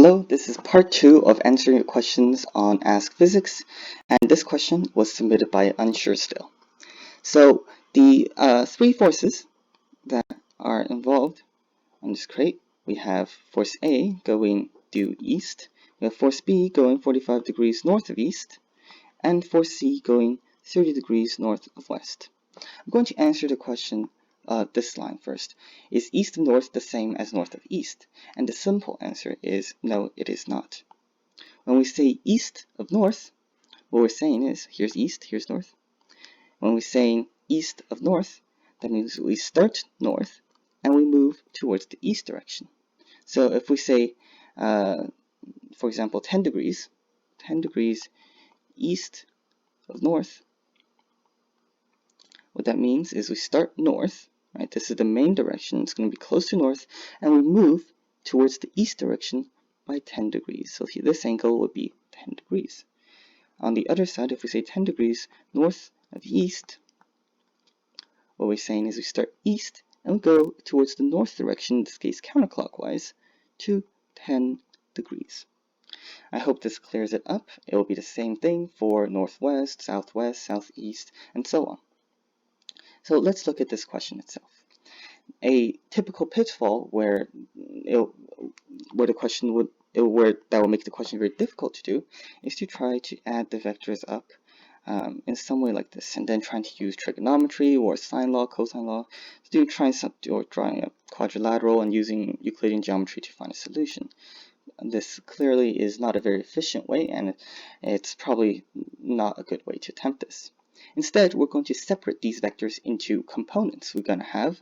Hello, this is part 2 of answering your questions on Askphysics, and this question was submitted by unsurestill. So the three forces that are involved on this crate, we have force A going due east, we have force B going 45 degrees north of east, and force C going 30 degrees north of west. I'm going to answer the question this line first. Is east of north the same as north of east? And the simple answer is no, it is not. When we say east of north, what we're saying is here's east, here's north. When we're saying east of north, that means we start north and we move towards the east direction. So if we say, for example, 10 degrees east of north, what that means is we start north, right? This is the main direction. It's going to be close to north, and we move towards the east direction by 10 degrees. So here, this angle would be 10 degrees. On the other side, if we say 10 degrees north of east, what we're saying is we start east and we go towards the north direction, in this case counterclockwise, to 10 degrees. I hope this clears it up. It will be the same thing for northwest, southwest, southeast, and so on. So let's look at this question itself. A typical pitfall where the question would that will make the question very difficult to do is to try to add the vectors up in some way like this, and then trying to use trigonometry or sine law, cosine law to drawing a quadrilateral and using Euclidean geometry to find a solution. This clearly is not a very efficient way, and it's probably not a good way to attempt this. Instead, we're going to separate these vectors into components. We're going to have,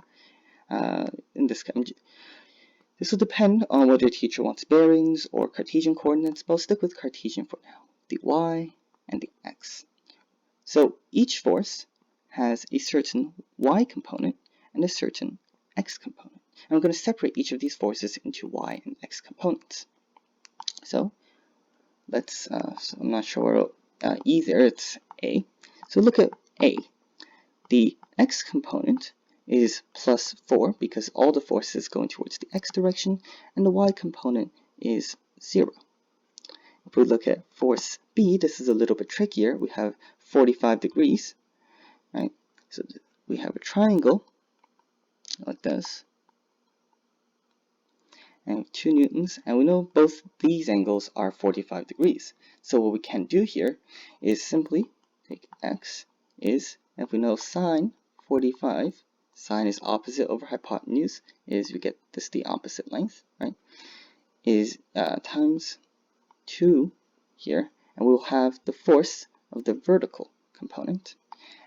this will depend on whether the teacher wants bearings or Cartesian coordinates, but I'll stick with Cartesian for now, the y and the x. So each force has a certain y component and a certain x component. And we're going to separate each of these forces into y and x components. So let's, so I'm not sure E there, it's A. So look at A. The x component is plus 4 because all the forces going towards the x direction, and the y component is 0. If we look at force B, this is a little bit trickier. We have 45 degrees, right? So we have a triangle like this, and 2 newtons, and we know both these angles are 45 degrees. So what we can do here is simply take x is, if we know sine 45, sine is opposite over hypotenuse, is we get this the opposite length, right? Is times 2 here, and we'll have the force of the vertical component,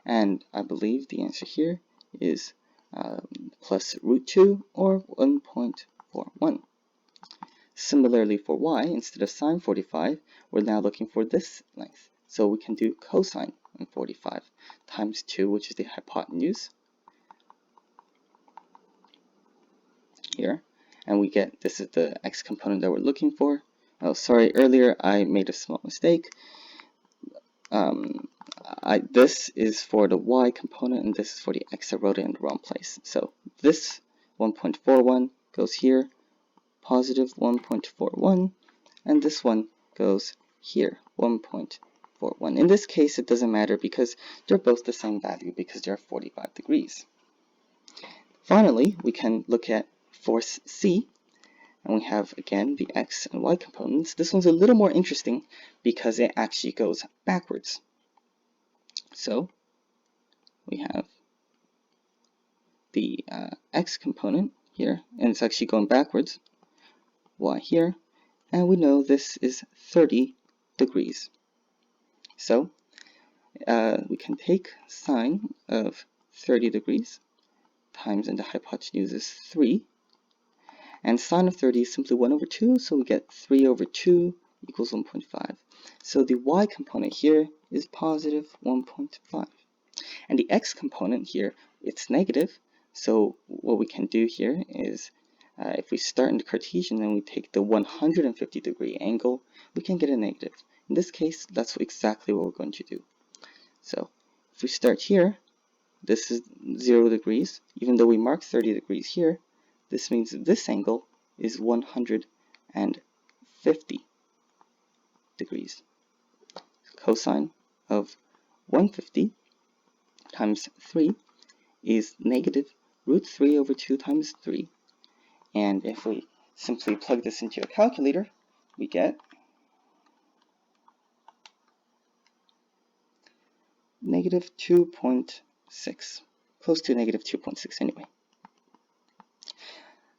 and I believe the answer here is plus root 2 or 1.41. Similarly for y, instead of sine 45, we're now looking for this length. So we can do cosine 45 times 2, which is the hypotenuse here. And we get, this is the x component that we're looking for. Oh, sorry, earlier I made a small mistake. This is for the y component, and this is for the x. I wrote it in the wrong place. So this 1.41 goes here, positive 1.41, and this one goes here, 1.41. In this case, it doesn't matter because they're both the same value because they're 45 degrees. Finally, we can look at force C, and we have, again, the x and y components. This one's a little more interesting because it actually goes backwards. So we have the x component here, and it's actually going backwards, y here, and we know this is 30 degrees. So we can take sine of 30 degrees times, and the hypotenuse is 3, and sine of 30 is simply 1 over 2, so we get 3 over 2 equals 1.5. So the y component here is positive 1.5. And the x component here, it's negative, so what we can do here is, if we start in the Cartesian and we take the 150 degree angle, we can get a negative. In this case, that's exactly what we're going to do. So if we start here, this is 0 degrees. Even though we mark 30 degrees here, this means this angle is 150 50 degrees. Cosine of 150 times 3 is negative root 3 over 2 times 3. And if we simply plug this into a calculator, we get negative 2.6, close to negative 2.6 anyway.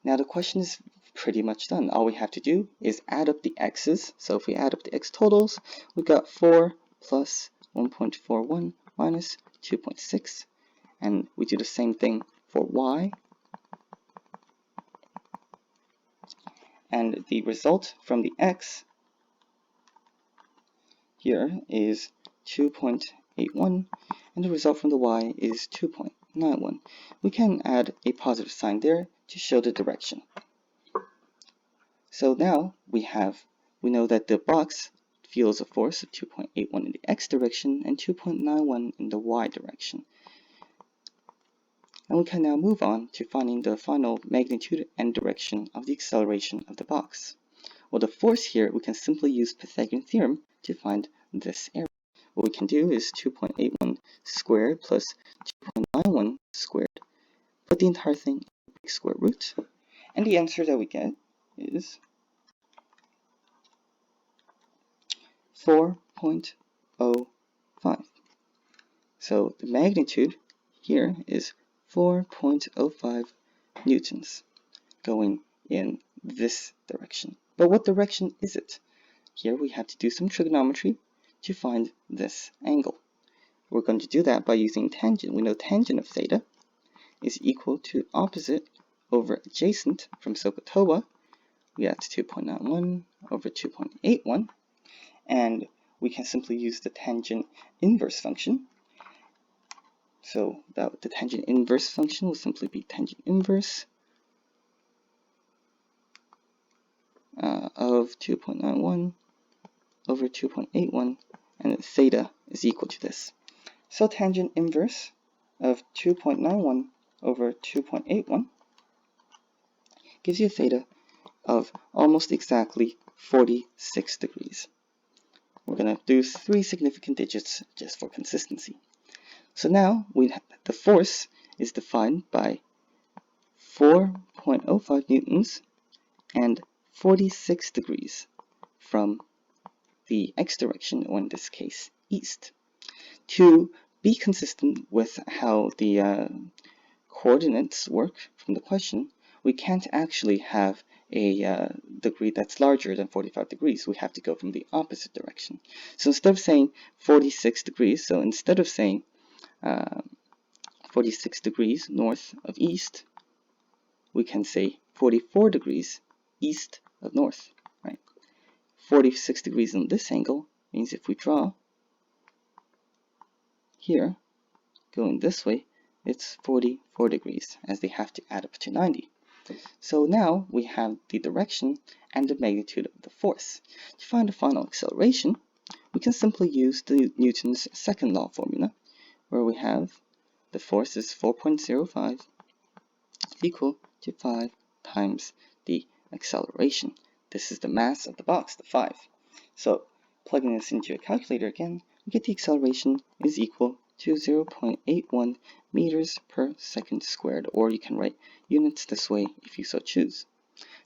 Now the question is pretty much done. All we have to do is add up the x's. So if we add up the x totals, we've got 4 plus 1.41 minus 2.6. And we do the same thing for y. And the result from the x here is 2.81, and the result from the y is 2.91. We can add a positive sign there to show the direction. So now we know that the box feels a force of 2.81 in the x direction and 2.91 in the y direction. And we can now move on to finding the final magnitude and direction of the acceleration of the box. Well, the force here, we can simply use Pythagorean theorem to find this area. What we can do is 2.81 squared plus 2.91 squared, put the entire thing in the big square root, and the answer that we get is 4.05. So the magnitude here is 4.05 newtons going in this direction. But what direction is it? Here we have to do some trigonometry to find this angle. We're going to do that by using tangent. We know tangent of theta is equal to opposite over adjacent from SOHCAHTOA. We have 2.91 over 2.81. And we can simply use the tangent inverse function. So the tangent inverse function will simply be tangent inverse of 2.91 over 2.81, and theta is equal to this. So tangent inverse of 2.91 over 2.81 gives you a theta of almost exactly 46 degrees. We're going to do 3 significant digits just for consistency. So now the force is defined by 4.05 newtons and 46 degrees from the x direction, or in this case, east. To be consistent with how the coordinates work from the question, we can't actually have a degree that's larger than 45 degrees. We have to go from the opposite direction. So instead of saying 46 degrees, so instead of saying 46 degrees north of east, we can say 44 degrees east of north, right? 46 degrees in this angle means if we draw here, going this way, it's 44 degrees, as they have to add up to 90. So now we have the direction and the magnitude of the force. To find the final acceleration, we can simply use Newton's second law formula, where we have the force is 4.05 equal to 5 times the acceleration. This is the mass of the box, the 5. So plugging this into a calculator again, we get the acceleration is equal to 0.81 meters per second squared, or you can write units this way if you so choose.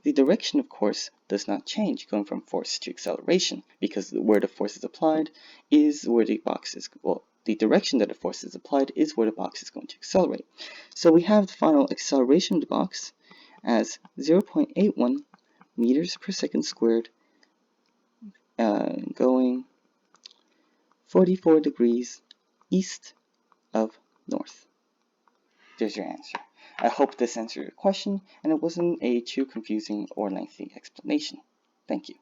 The direction, of course, does not change going from force to acceleration, because where the force is applied is where the box is, well, the direction that the force is applied is where the box is going to accelerate. So we have the final acceleration of the box as 0.81 meters per second squared, going 44 degrees east of north. There's your answer. I hope this answered your question and it wasn't a too confusing or lengthy explanation. Thank you.